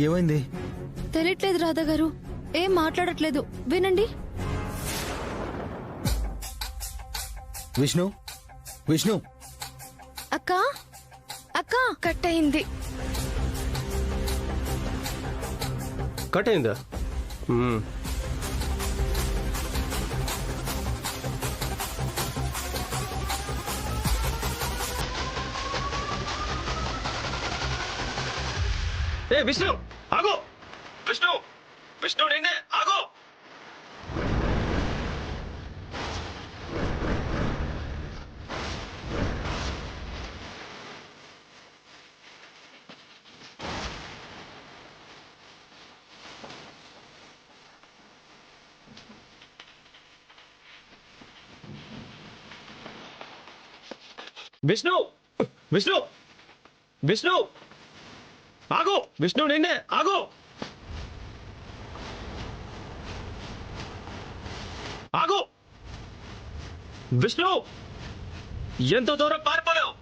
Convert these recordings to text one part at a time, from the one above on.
ఏమైంది? తెలియట్లేదు రాధా గారు, ఏం మాట్లాడట్లేదు. వినండి. విష్ణు, విష్ణు. అక్క అక్క కట్ అయింది. కట్ అయిందా? ఏ విష్ణు ఆగో! విష్ణు విష్ణు నిన్నే ఆగో! విష్ణు విష్ణు విష్ణు ఆగో! విష్ణు నిన్నే ఆగో! ఆగో! విష్ణు ఎంతో దూరం పారిపోయావు.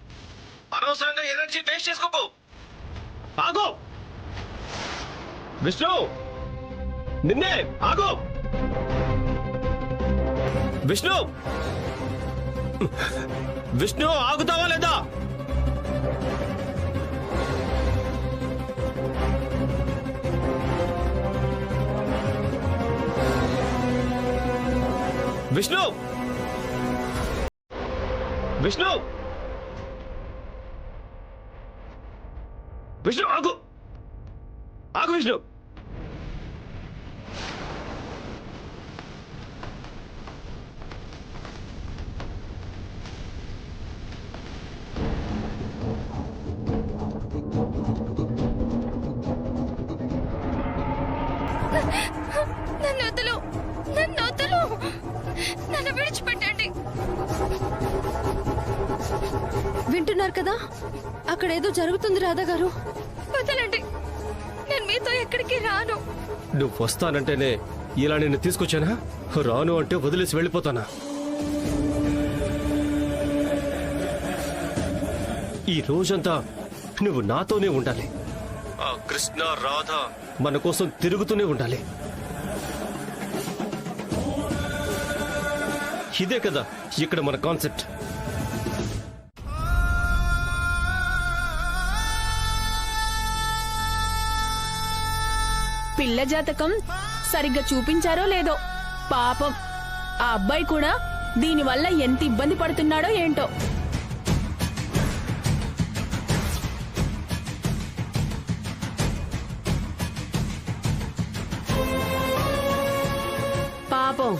అనవసరంగా ఎనర్జీ వేస్ట్ చేసుకోకు. ఆగో! విష్ణు నిన్నే ఆగో! విష్ణు విష్ణు ఆగుతావా లేదా? విష్ణు విష్ణు విష్ణు ఆగు! ఆగు విష్ణు! నన్ను వదలు, నన్ను వదలు, నన్ను విడిచిపెట్టండి. వింటున్నారు కదా, అక్కడ ఏదో జరుగుతుంది రాధా గారు. వదలండి, నేను మీతో ఎక్కడికి రాను. నువ్వు వస్తానంటేనే ఇలా నిన్ను తీసుకొచ్చానా? రాను అంటే వదిలేసి వెళ్ళిపోతానా? ఈ రోజంతా నువ్వు నాతోనే ఉండాలి. ఆ కృష్ణ రాధ మన కోసం తిరుగుతూనే ఉండాలి. ఇదే కదా ఇక్కడ మన కాన్సెప్ట్. పిల్ల జాతకం సరిగ్గా చూపించారో లేదో, పాపం ఆ అబ్బాయి కూడా దీనివల్ల ఎంత ఇబ్బంది పడుతున్నాడో ఏంటో. పాపం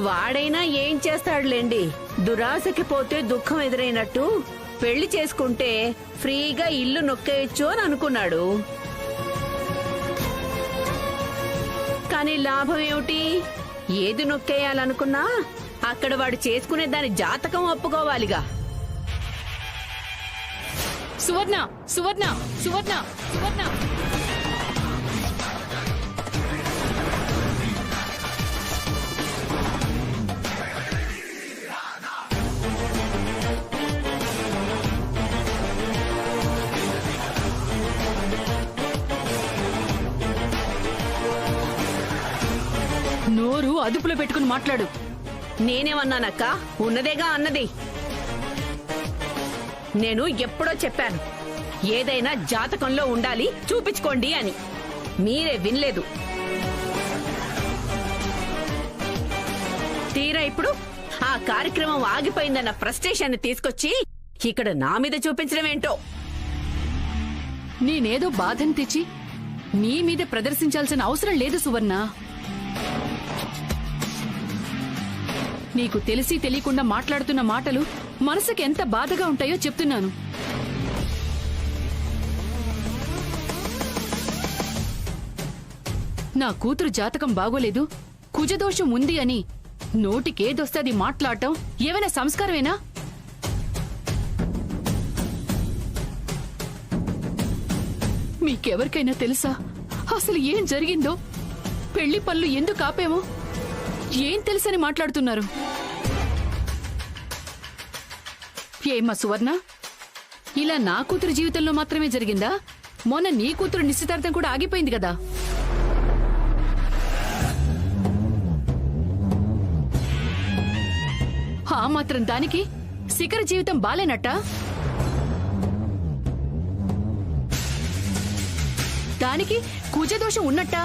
వాడైనా ఏం చేస్తాడులేండి. దురాశకి పోతే దుఃఖం ఎదురైనట్టు పెళ్లి చేసుకుంటే ఫ్రీగా ఇల్లు నొక్కేయచ్చు అని అనుకున్నాడు. కానీ లాభం ఏమిటి? ఏది నొక్కేయాలనుకున్నా అక్కడ వాడు చేసుకునే దాని జాతకం ఒప్పుకోవాలిగా. సువర్ణ సువర్ణ సువర్ణ సువర్ణ నోరు అదుపులో పెట్టుకుని మాట్లాడు. నేనేమన్నానక్క? ఉన్నదేగా అన్నది. నేను ఎప్పుడో చెప్పాను, ఏదైనా జాతకంలో ఉండాలి, చూపించుకోండి అని. మీరే వినలేదు. తీరా ఇప్పుడు ఆ కార్యక్రమం ఆగిపోయిందన్న ఫ్రస్ట్రేషన్ తీసుకొచ్చి ఇక్కడ నా మీద చూపించడం ఏంటో. నేనేదో బాధని తెచ్చి నీ మీద ప్రదర్శించాల్సిన అవసరం లేదు సువర్ణ. నీకు తెలిసి తెలియకుండా మాట్లాడుతున్న మాటలు మనసుకి ఎంత బాధగా ఉంటాయో చెప్తున్నాను. నా కూతురు జాతకం బాగోలేదు, కుజదోషం ఉంది అని నోటికేదొస్తది మాట్లాడటం ఏమైనా సంస్కారమేనా? మీకెవరికైనా తెలుసా అసలు ఏం జరిగిందో? పెళ్లి పనులు ఎందుకు ఆపేమో ఏం తెలుసని మాట్లాడుతున్నారు? ఏమ్మా సువర్ణ, ఇలా నా కూతురు జీవితంలో మాత్రమే జరిగిందా? మొన్న నీ కూతురు నిశ్చితార్థం కూడా ఆగిపోయింది కదా. ఆ మాత్రం దానికి శిఖర జీవితం బాలేనట్ట? దానికి కుజదోషం ఉన్నట్ట?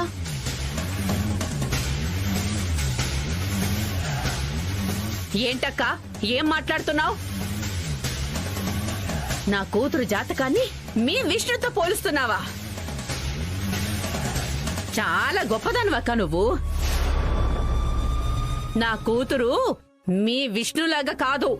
ఏంటక్క ఏం మాట్లాడుతున్నావు? నా కూతురు జాతకాన్ని మీ విష్ణుతో పోలుస్తున్నావా? చాలా గొప్పదానివక్క నువ్వు. నా కూతురు మీ విష్ణులాగా కాదు.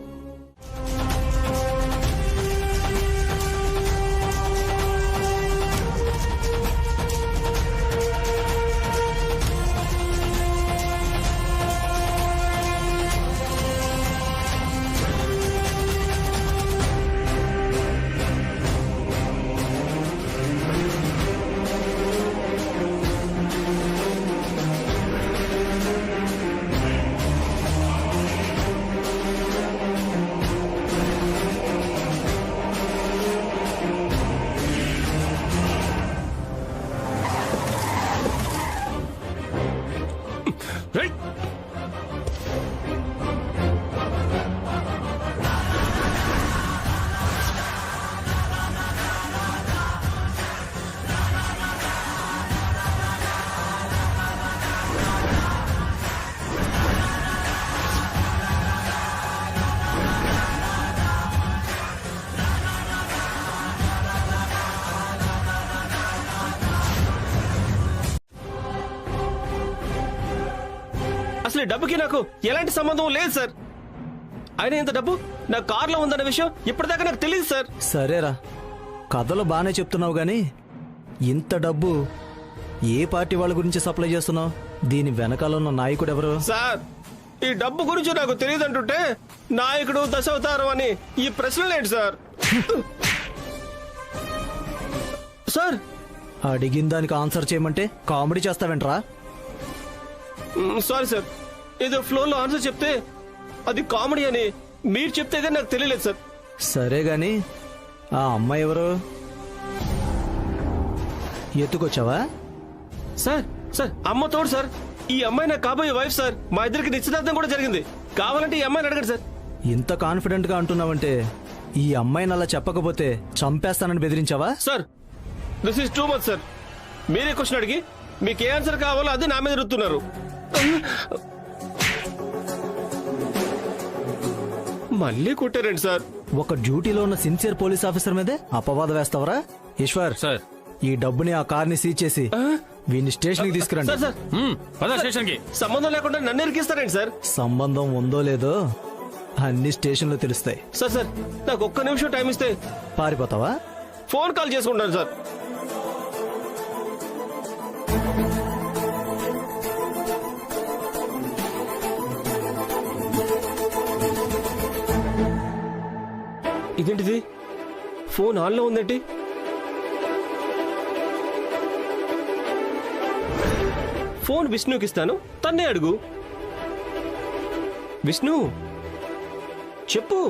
రేయ్! అసలు ఈ డబ్బుకి నాకు ఎలాంటి సంబంధం లేదు సార్. అయినా ఇంత డబ్బు నా కార్లో ఉందన్న విషయం ఇప్పటిదాకా నాకు తెలియదు సార్. సరేరా, కథలు బాగానే చెప్తున్నావు గానీ ఇంత డబ్బు ఏ పార్టీ వాళ్ళ గురించి సప్లై చేస్తున్నావు? దీని వెనకాల ఉన్న నాయకుడు ఎవరు? సార్, ఈ డబ్బు గురించి నాకు తెలియదు అంటుంటే నాయకుడు దశావతారం అని ఈ ప్రశ్నలు ఏంటి సార్? సార్, అడిగిన దానికి ఆన్సర్ చేయమంటే కామెడీ చేస్తావేంట్రా? సారీ సార్, ఏదో ఫ్లోర్లో ఆన్సర్ చెప్తే అది కామెడీ అని మీరు చెప్తే కానీ నాకు తెలియలేదు సార్. సరే గాని ఆ అమ్మాయి ఎవరు? ఎత్తుకొచ్చావా? సార్ సార్ అమ్మ తోడు సార్. ఈ అమ్మాయి నాకు కాబోయే వైఫ్ సార్. మా ఇద్దరికి నిశ్చితార్థం కూడా జరిగింది. కావాలంటే ఈ అమ్మాయిని అడగండి సార్. ఇంత కాన్ఫిడెంట్ గా అంటున్నావంటే ఈ అమ్మాయిని అలా చెప్పకపోతే చంపేస్తానని బెదిరించావా? Sir, this is too much sir. మీరే క్వశ్చన్ అడిగి మీకు ఏ ఆన్సర్ కావాలో అది నా మీద రుతున్నారు. మళ్ళీ కొట్టారండి సార్. ఒక డ్యూటీలో ఉన్న సిన్సియర్ పోలీస్ ఆఫీసర్ మీదే అపవాదం వేస్తావరా? ఈశ్వర్ సార్, ఈ డబ్బుని ఆ కార్ని సీజ్ చేసి వీడిని స్టేషన్ కి తీసుకురండి. సార్ సార్, పద స్టేషన్ కి. సంబంధం లేకుండా నన్ను ఇరికిస్తారండి సార్. సంబంధం ఉందో లేదో అన్ని స్టేషన్లో తెలుస్తాయి. సార్ సార్, నాకు ఒక్క నిమిషం టైం ఇస్తే పారిపోతావా? ఫోన్ కాల్ చేసుకుంటాను సార్. ఇదేంటిది? ఫోన్ ఆన్లో ఉందేంటి? ఫోన్ విష్ణుకి ఇస్తాను, తన్నే అడుగు. విష్ణు, చెప్పు.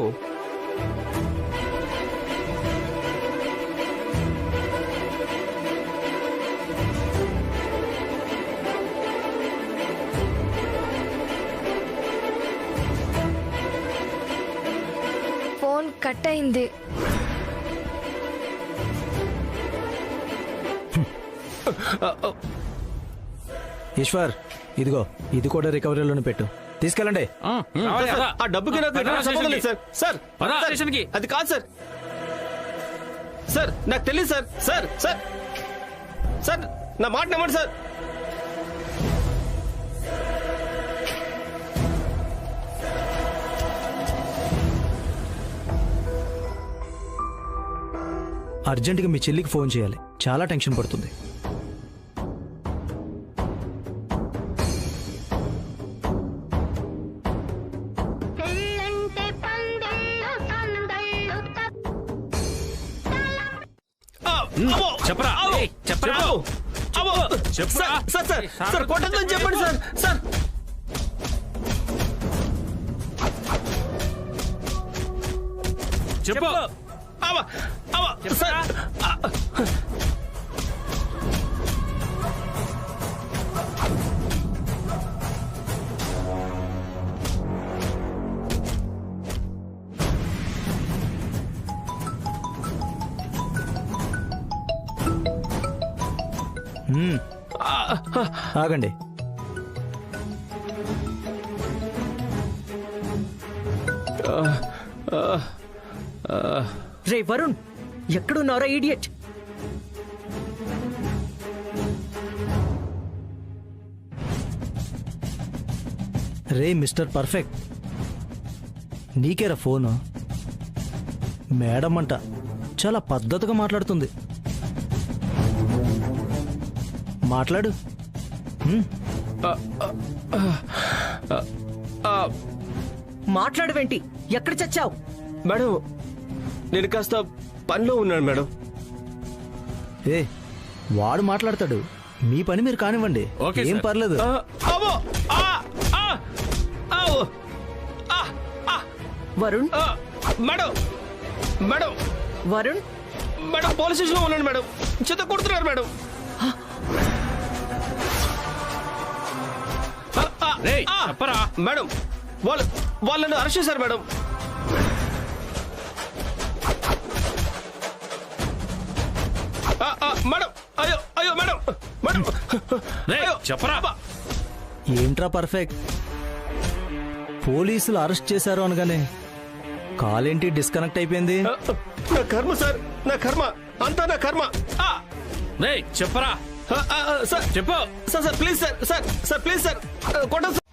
ఫోన్ కట్ అయింది. ఈశ్వర్, ఇదిగో ఇది కూడా రికవరీలోనే పెట్టు, తీసుకెళ్ళండి. ఆ డబ్బుకి నాకు ఎలాంటి సంబంధం లేదు సార్. సార్, సార్, స్టేషన్ కి. అది కాదు సార్. సార్, నాకు తెలియదు సార్. సార్ సార్ సార్, నా మాట నమ్మండి సార్. అర్జెంటుగా మీ చెల్లికి ఫోన్ చేయాలి, చాలా టెన్షన్ పడుతుంది. చెప్పరా, చెప్పరా, సార్ సార్ సార్ సార్, కొట్టద్దని చెప్పండి సార్. సార్, చెప్పు. సార్, మ్మ్. ఆగండి. రే వరుణ్, ఎక్కడున్నారా ఈడియట్? రే మిస్టర్ పర్ఫెక్ట్, నీకేరా ఫోను? మేడం అంట చాలా పద్ధతిగా మాట్లాడుతుంది. మాట్లాడు. మ్మ్. మాట్లాడవేంటి? ఎక్కడ చచ్చావు? మేడం నేను కాస్త పనిలో ఉన్నాను మేడం. ఏ వాడు మాట్లాడతాడు, మీ పని మీరు కానివ్వండి. ఓకే ఏం సార్. పర్లేదు. అమ్మో! ఆవ్! Varun, madam madam Varun, madam police స్టేషన్లో ఉన్నాను మేడం. చెత్త కొడుతున్నారు మేడం. రేయ్, చెప్పరా. మేడం వాళ్ళని అరెస్ట్ చేశారు మేడం. మేడం అయ్యో అయ్యో మేడం మేడం రేయ్, అయ్యో, చెప్పరా. అబ్బా. ఏంట్రా పర్ఫెక్ట్, పోలీసులు అరెస్ట్ చేశారు అనగానే కాలేంటి డిస్కనెక్ట్ అయిపోయింది? నా కర్మ సార్, నా కర్మ అంతా నా కర్మ. రేయ్, చెప్పరా. సార్ చెప్పు. Sir please sir please sir కొట్టండి సార్.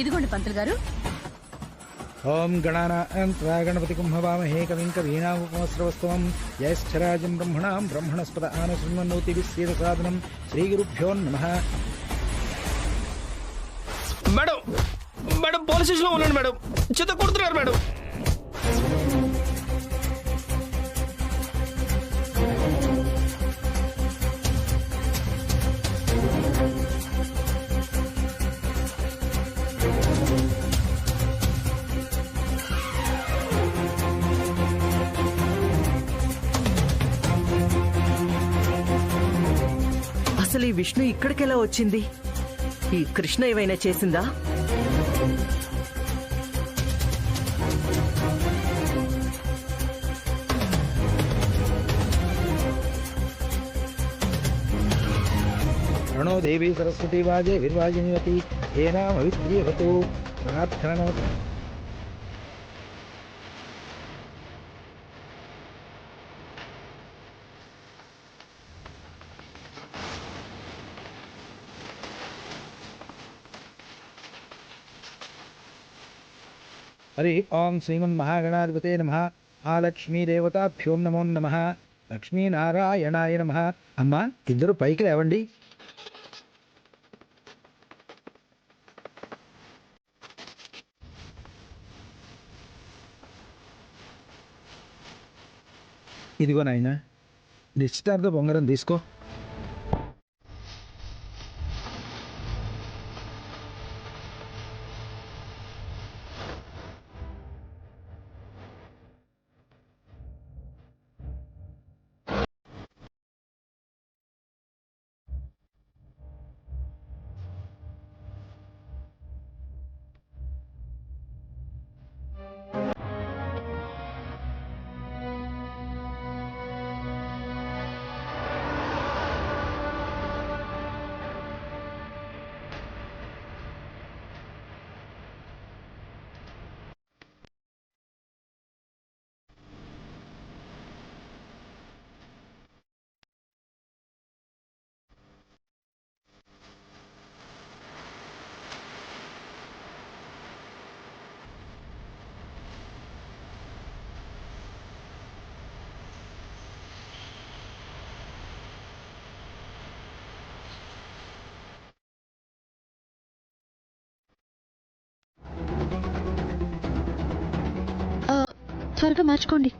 ఇదిగోండి పంతులు గారు. ఓం గణానాన్త్వా గణపతి కుంభవామహే కవిం కవీనాముపమస్రవస్తవం జ్యేష్ఠరాజం బ్రహ్మణాం బ్రహ్మణస్పద ఆనశృణ్వన్నోతి విశ్వేద సాధనం శ్రీగురుభ్యో నమః. మేడం మేడం పోలీస్ స్టేషన్లో ఉన్నాను మేడం. చెత్త కొడుతున్నారు మేడం. అసలు ఈ విష్ణు ఇక్కడికెలా వచ్చింది? ఈ కృష్ణ ఏమైనా చేసిందా? ప్రణో దేవి సరస్వతి వాజే విర్వాజినివతి ఏనామవిద్యేవతు ప్రార్థన. హరి ఓం శ్రీమన్మహాగణాధిపతే నమః. మహాలక్ష్మీదేవతాభ్యోం నమో నమః. లక్ష్మీనారాయణాయ నమః. అమ్మా, ఇద్దరు పైకి లేవండి. ఇదిగో నాయన, నిశ్చితార్థ బొంగరం తీసుకో. త్వరగా మార్చుకోండి.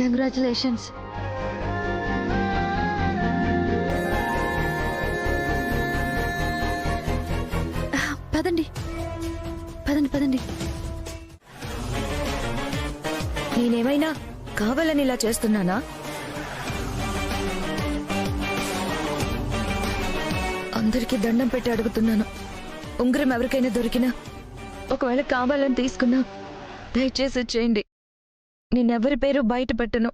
కంగ్రాచులేషన్స్. పదండి పదండి పదండి. నేనేమైనా కావాలని ఇలా చేస్తున్నానా? అందరికీ దండం పెట్టి అడుగుతున్నాను, ఉంగరం ఎవరికైనా దొరికినా, ఒకవేళ కావాలని తీసుకున్నా దయచేసి ఇచ్చేయండి. నేనెవరి పేరు బయట పెట్టను.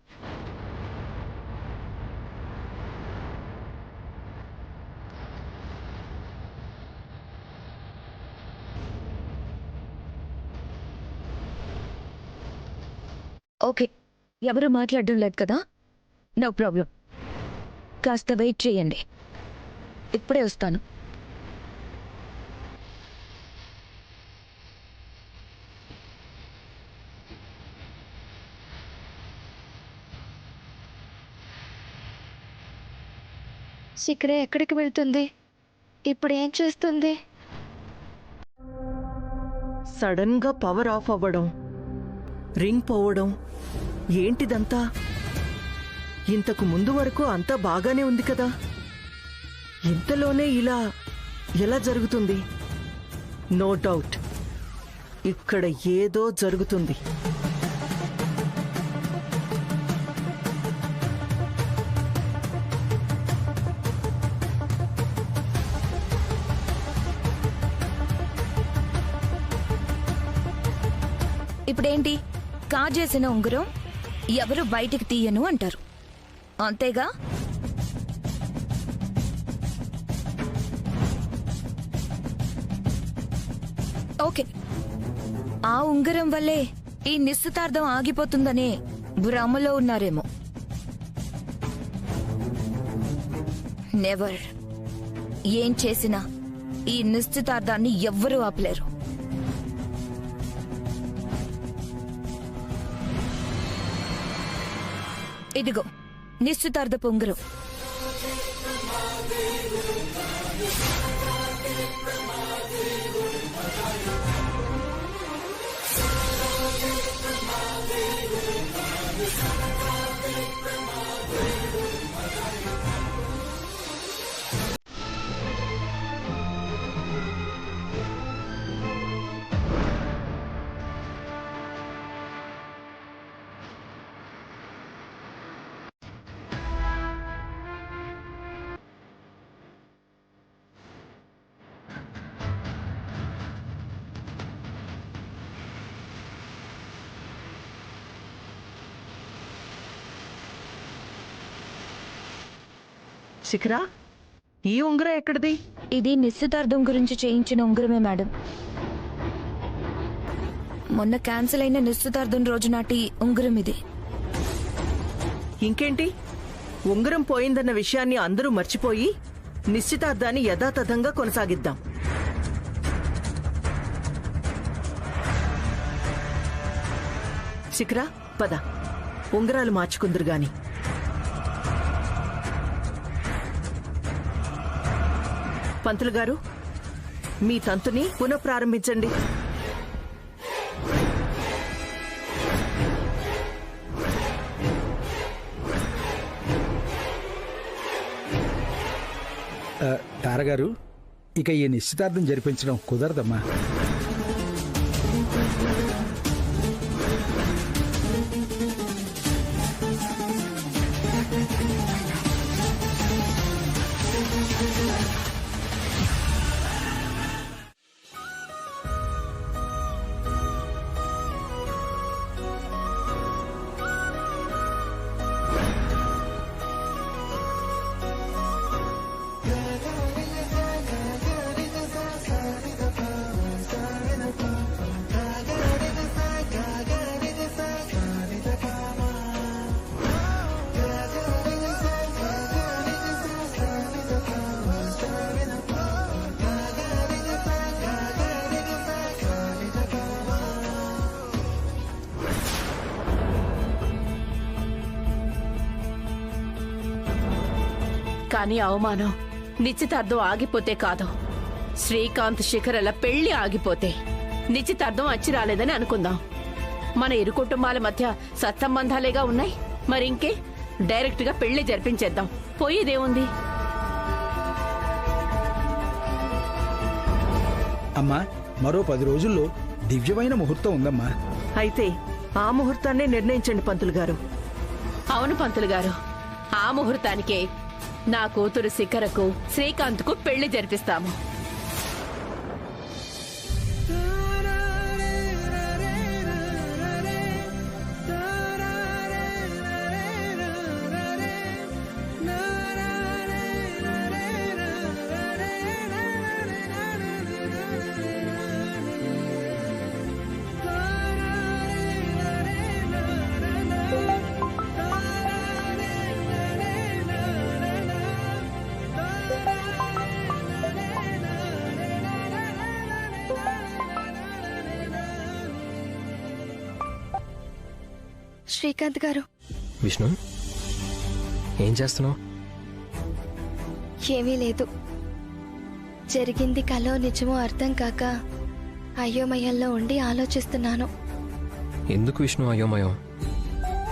ఓకే, ఎవరు మాట్లాడడం లేదు కదా? No problem. కాస్త వెయిట్ చేయండి, ఇప్పుడే వస్తాను. శిఖర ఎక్కడికి వెళ్తుంది? ఇప్పుడు ఏం చేస్తుంది? సడన్ గా పవర్ ఆఫ్ అవ్వడం, రింగ్ పోవడం, ఏంటిదంతా? ఇంతకు ముందు వరకు అంతా బాగానే ఉంది కదా, ఇంతలోనే ఇలా ఎలా జరుగుతుంది? నో డౌట్ ఇక్కడ ఏదో జరుగుతుంది. ఇప్పుడేంటి, కాజేసిన ఉంగరం ఎవరు బయటికి తీయను అంటారు, అంతేగా? ఓకే, ఆ ఉంగరం వల్లే ఈ నిశ్చితార్థం ఆగిపోతుందనే భ్రమలో ఉన్నారేమో. నెవర్. ఏం చేసినా ఈ నిశ్చితార్థాన్ని ఎవ్వరూ ఆపలేరు. ఇదిగో నిశ్చితార్థపు ఉంగరం. శిఖరా, ఈ ఉంగరం ఎక్కడిది? ఇది నిశ్చితార్థం గురించి చేయించిన ఉంగరమే మేడం. మొన్న క్యాన్సిల్ అయిన నిశ్చితార్థం రోజు నాటి ఉంగరం ఇది. ఇంకేంటి, ఉంగరం పోయిందన్న విషయాన్ని అందరూ మర్చిపోయి నిశ్చితార్థాన్ని యథాతథంగా కొనసాగిద్దాం. శిఖరా, పద, ఉంగరాలు మార్చుకుందరు గాని. పంతులు గారు, మీ తంతుని పునఃప్రారంభించండి. తారగారు, ఇక ఈ నిశ్చితార్థం జరిపించడం కుదరదమ్మా. కానీ అవమానం నిశ్చితార్థం ఆగిపోతే కాదు, శ్రీకాంత్ శిఖరల పెళ్లి ఆగిపోతే నిశ్చితార్థం అచ్చి రాలేదని అనుకుందాం. మన ఇరు కుటుంబాల మధ్య సత్సంబంధాలేగా ఉన్నాయి. మరింకే డైరెక్ట్ గా పెళ్లి జరిపించేద్దాం, పోయేదేముంది. అమ్మా, మరో 10 రోజుల్లో దివ్యమైన ముహూర్తం ఉందమ్మా. అయితే ఆ ముహూర్తాన్నే నిర్ణయించండి పంతులు గారు. అవును పంతులు గారు, ఆ ముహూర్తానికే నా కూతురు శిఖరకు శ్రీకాంత్కు పెళ్లి జరిపిస్తాము. శ్రీకాంత్ గారు, విష్ణు, ఏం చేస్తున్నావు? ఏమీ లేదు. జరిగింది కలో నిజమో అర్థం కాక అయోమయంలో ఉండి ఆలోచిస్తున్నాను. ఎందుకు విష్ణు అయోమయం?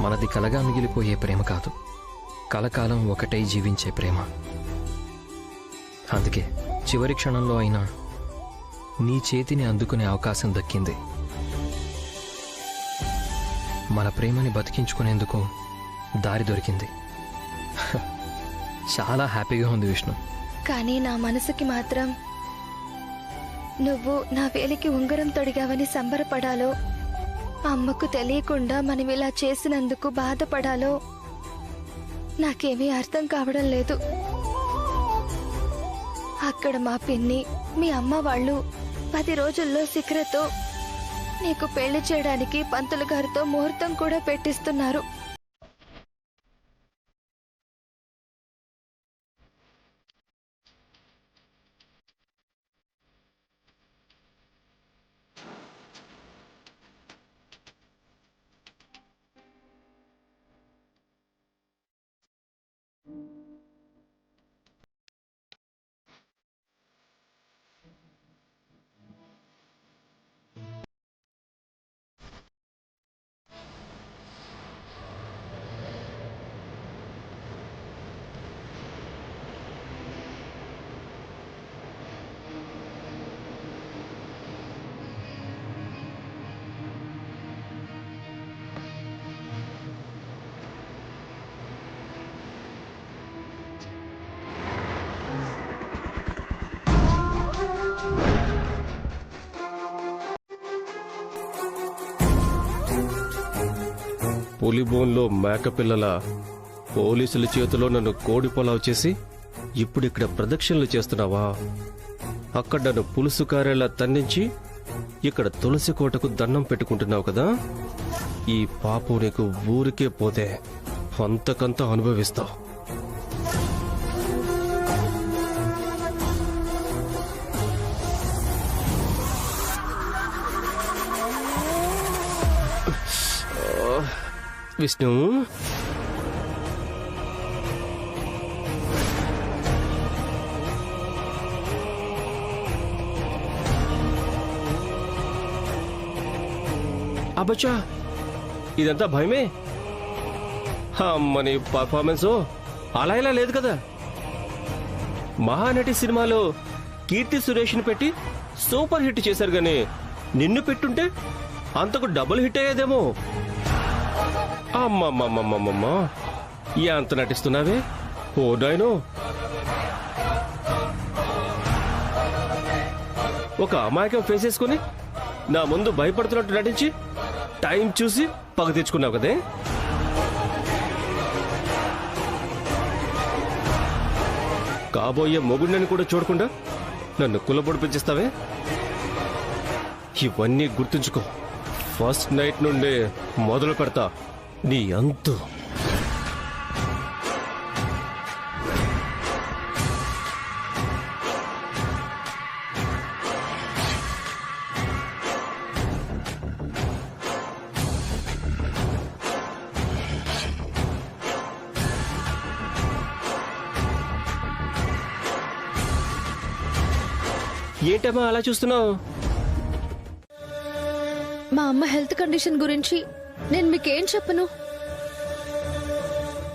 మనది కలగా మిగిలిపోయే ప్రేమ కాదు, కలకాలం ఒకటై జీవించే ప్రేమ. అందుకే చివరి క్షణంలో అయినా నీ చేతిని అందుకునే అవకాశం దక్కింది. మన ప్రేమని బతికించుకునేందుకు దారి దొరికింది. చాలా హ్యాపీగా ఉంది విష్ణు. కానీ నా మనసుకి మాత్రం నువ్వు నా వేలికి ఉంగరం తొడిగావని సంబరపడాలో, అమ్మకు తెలియకుండా మనం ఇలా చేసినందుకు బాధపడాలో నాకేమీ అర్థం కావడం లేదు. అక్కడ మా పిన్ని, మీ అమ్మ వాళ్ళు 10 రోజుల్లో శిఖరతో నీకు పెళ్లి చేయడానికి పంతులు గారితో ముహూర్తం కూడా పెట్టిస్తున్నారు. పులిబోన్లో మేకపిల్లల పోలీసుల చేతిలో నన్ను కోడి పొలావు చేసి ఇప్పుడిక్కడ ప్రదక్షిణలు చేస్తున్నావా? అక్కడ నన్ను పులుసు కారేలా తన్నించి ఇక్కడ తులసి కోటకు దండం పెట్టుకుంటున్నావు కదా? ఈ పాపం నీకు ఊరికే పోతే అంతకంత అనుభవిస్తావు. విష్ణు, అబ్బచ్చా, ఇదంతా భయమే. అమ్మని పర్ఫార్మెన్స్ అలా ఇలా లేదు కదా. మహానటి సినిమాలో కీర్తి సురేష్ని పెట్టి సూపర్ హిట్ చేశారు గానీ నిన్ను పెట్టుంటే అంతకు డబుల్ హిట్ అయ్యేదేమో. అమ్మమ్మమ్మమ్మమ్మ, ఎంత నటిస్తున్నావే! ఓ నాయనో, ఒక అమాయకం ఫేస్ వేసుకుని నా ముందు భయపడుతున్నట్టు నటించి టైం చూసి పగ తెచ్చుకున్నావు కదే. కాబోయే మొగుడిని కూడా చూడకుండా నన్ను కులబొడిపించేస్తావే. ఇవన్నీ గుర్తుంచుకో. ఫస్ట్ నైట్ నుండే మొదలు పెడతా నీ అంతు. ఏంటమ్మా అలా చూస్తున్నావు? మా అమ్మ హెల్త్ కండిషన్ గురించి నేను మీకేం చెప్పను.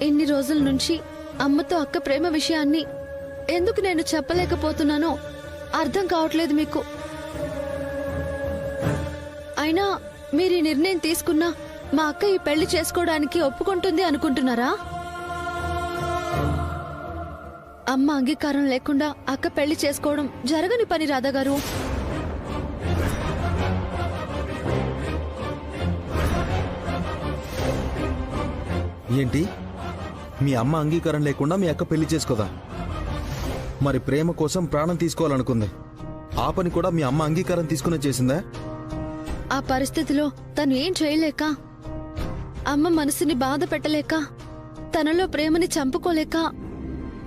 ఇన్ని రోజుల నుంచి అమ్మతో అక్క ప్రేమ విషయాన్ని ఎందుకు నేను చెప్పలేకపోతున్నానో అర్థం కావట్లేదు మీకు. అయినా మీరు ఈ నిర్ణయం తీసుకున్నా మా అక్క ఈ పెళ్లి చేసుకోవడానికి ఒప్పుకుంటుంది అనుకుంటున్నారా? అమ్మ అంగీకారం లేకుండా అక్క పెళ్లి చేసుకోవడం జరగని పని రాధా గారు. ఏంటి, మీ అమ్మ అంగీకారం లేకుండా మీ అక్క పెళ్లి చేసుకోదా? మరి ప్రేమ కోసం ప్రాణం తీసుకోవాలనుకుంది, ఆ పని కూడా మీ అమ్మ అంగీకారం తీసుకునే చేసిందా? ఆ పరిస్థితిలో తను ఏం చేయలేక, అమ్మ మనసుని బాధ పెట్టలేక, తనలో ప్రేమని చంపుకోలేక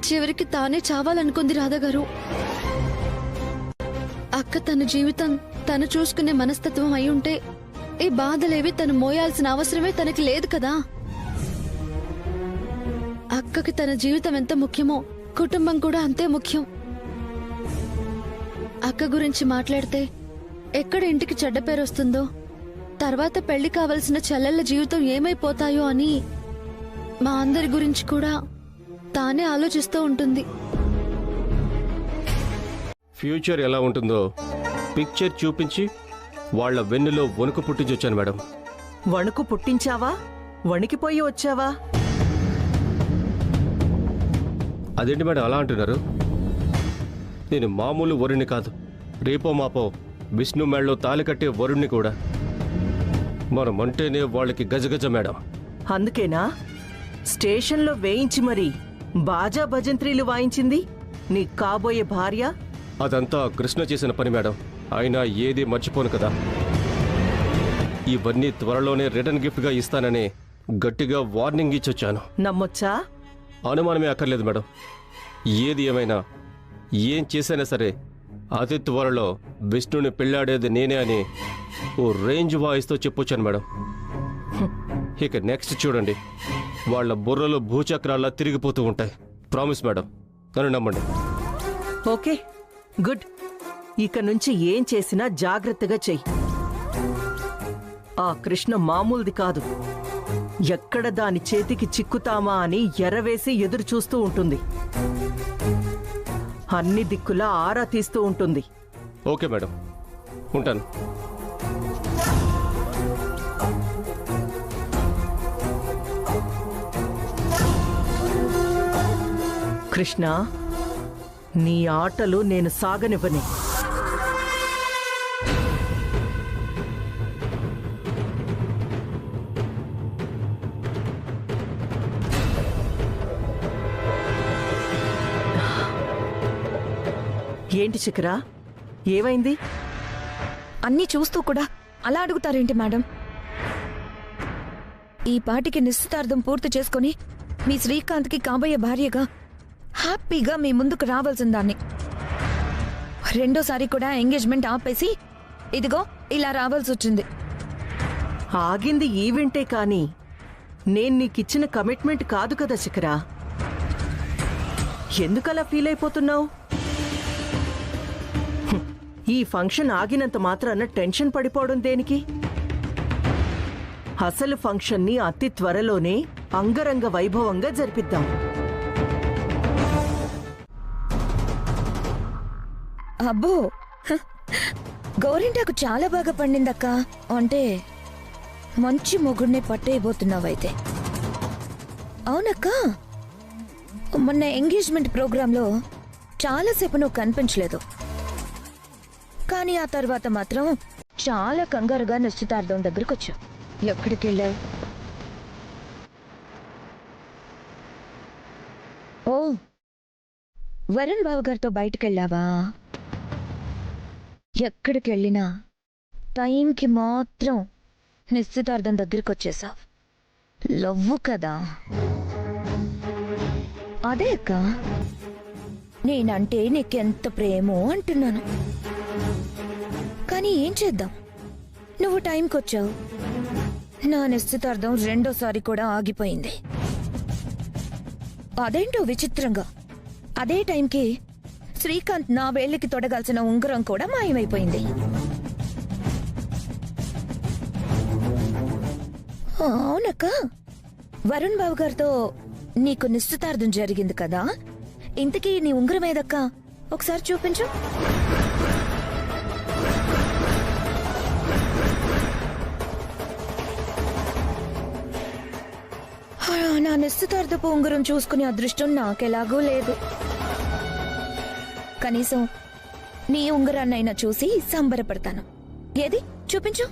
చివరికి తానే చావాలనుకుంది రాధగారు. అక్క తన జీవితం తను చూసుకునే మనస్తత్వం అయి ఉంటే ఈ బాధలేవి తను మోయాల్సిన అవసరమే తనకి లేదు కదా. అక్కకి తన జీవితం ఎంత ముఖ్యమో కుటుంబం కూడా అంతే ముఖ్యం. అక్క గురించి మాట్లాడితే ఎక్కడ ఇంటికి చెడ్డ పేరు వస్తుందో, తర్వాత పెళ్లి కావలసిన చెల్లెళ్ల జీవితం ఏమైపోతాయో అని మా అందరి గురించి కూడా తానే ఆలోచిస్తూ ఉంటుంది. ఫ్యూచర్ ఎలా ఉంటుందో పిక్చర్ చూపించి వాళ్ళ వెన్నులో వణుకు పుట్టించి వచ్చాను మేడం. వణుకు పుట్టించావా? వణికిపోయి వచ్చావా? అదేంటి మేడం అలా అంటున్నారు? నేను మామూలు వరుణ్ణి కాదు, రేపో మాపో విష్ణు మేడలో తాలి కట్టే వరుణ్ణి కూడా. మనం అంటేనే వాళ్ళకి గజగజ మేడం. అందుకేనా స్టేషన్లో వేయించి మరి బాజా భజంత్రీలు వాయించింది నీ కాబోయే భార్య? అదంతా కృష్ణ చేసిన పని మేడం. అయినా ఏది మర్చిపోను కదా. ఇవన్నీ త్వరలోనే రిటర్న్ గిఫ్ట్గా ఇస్తానని గట్టిగా వార్నింగ్ ఇచ్చొచ్చాను. నమ్మొచ్చా? అనుమానమే అక్కర్లేదు మేడం. ఏది ఏమైనా ఏం చేసైనా సరే అతి త్వరలో విష్ణుని పెళ్ళాడేది నేనే అని ఓ రేంజ్ వాయిస్తో చెప్పొచ్చాను మేడం. ఇక నెక్స్ట్ చూడండి, వాళ్ళ బుర్రలు భూచక్రాల్లా తిరిగిపోతూ ఉంటాయి. ప్రామిస్ మేడం, నన్ను నమ్మండి. Okay, good. ఇక నుంచి ఏం చేసినా జాగ్రత్తగా చెయ్యి. ఆ కృష్ణ మామూలుది కాదు. ఎక్కడ దాని చేతికి చిక్కుతామా అని ఎరవేసి ఎదురు చూస్తూ ఉంటుంది. అన్ని దిక్కులా ఆరా తీస్తూ ఉంటుంది. ఓకే మేడం, ఉంటాను. కృష్ణ, నీ ఆటలు నేను సాగనివ్వని. ఏంటి శిఖరా, ఏమైంది? అన్నీ చూస్తూ కూడా అలా అడుగుతారేంటి మేడం? ఈ పాటికి నిశ్చితార్థం పూర్తి చేసుకుని మీ శ్రీకాంత్కి కాబోయే భార్యగా హ్యాపీగా మీ ముందుకు రావాల్సిన దాన్ని రెండోసారి కూడా ఎంగేజ్మెంట్ ఆపేసి ఇదిగో ఇలా రావాల్సి వచ్చింది. ఆగింది ఈవెంటే కాని నేను నీకిచ్చిన కమిట్మెంట్ కాదు కదా శిఖరా. ఎందుకలా ఫీల్ అయిపోతున్నావు? ఈ ఫంక్షన్ ఆగినంత మాత్రాన టెన్షన్ పడిపోవడం దేనికి? అసలు ఫంక్షన్ని అతి త్వరలోనే అంగరంగ వైభవంగా జరిపిద్దాం. అబ్బో, గోరింటాకు చాలా బాగా పండిందక్క. అంటే మంచి మొగుడిని పట్టేయబోతున్నావైతే. అవునక్క, మొన్న ఎంగేజ్మెంట్ ప్రోగ్రాంలో చాలాసేపు నువ్వు కనిపించలేదు. కానీ ఆ తర్వాత మాత్రం చాలా కంగారుగా నిశ్చితార్థం దగ్గరకు వచ్చావు. ఎక్కడికి వెళ్ళావు? ఓ, వరుణ్ బాబు గారితో బయటకు వెళ్ళావా? ఎక్కడికి వెళ్ళినా టైంకి మాత్రం నిశ్చితార్థం దగ్గరికి వచ్చేసావు. లవ్వు కదా? అదే అక్క, నేనంటే నీకెంత ప్రేమో అంటున్నాను. కానీ ఏం చేద్దాం, నువ్వు టైంకి వచ్చావు. నా నిశ్చితార్థం రెండోసారి కూడా ఆగిపోయింది. అదేంటో విచిత్రంగా అదే టైంకి శ్రీకాంత్ నా వేళ్ళకి తొడగాల్సిన ఉంగరం కూడా మాయమైపోయింది. అవునక్క, వరుణ్ బాబు గారితో నీకు నిశ్చితార్థం జరిగింది కదా, ఇంతకీ నీ ఉంగరం ఏదక్క? ఒకసారి చూపించు. నా నిశ్చితార్థపు ఉంగరం చూసుకునే అదృష్టం నాకెలాగూ లేదు. కనీసం నీ ఉంగరాన్నైనా చూసి సంబరపడతాను. ఏది చూపించు.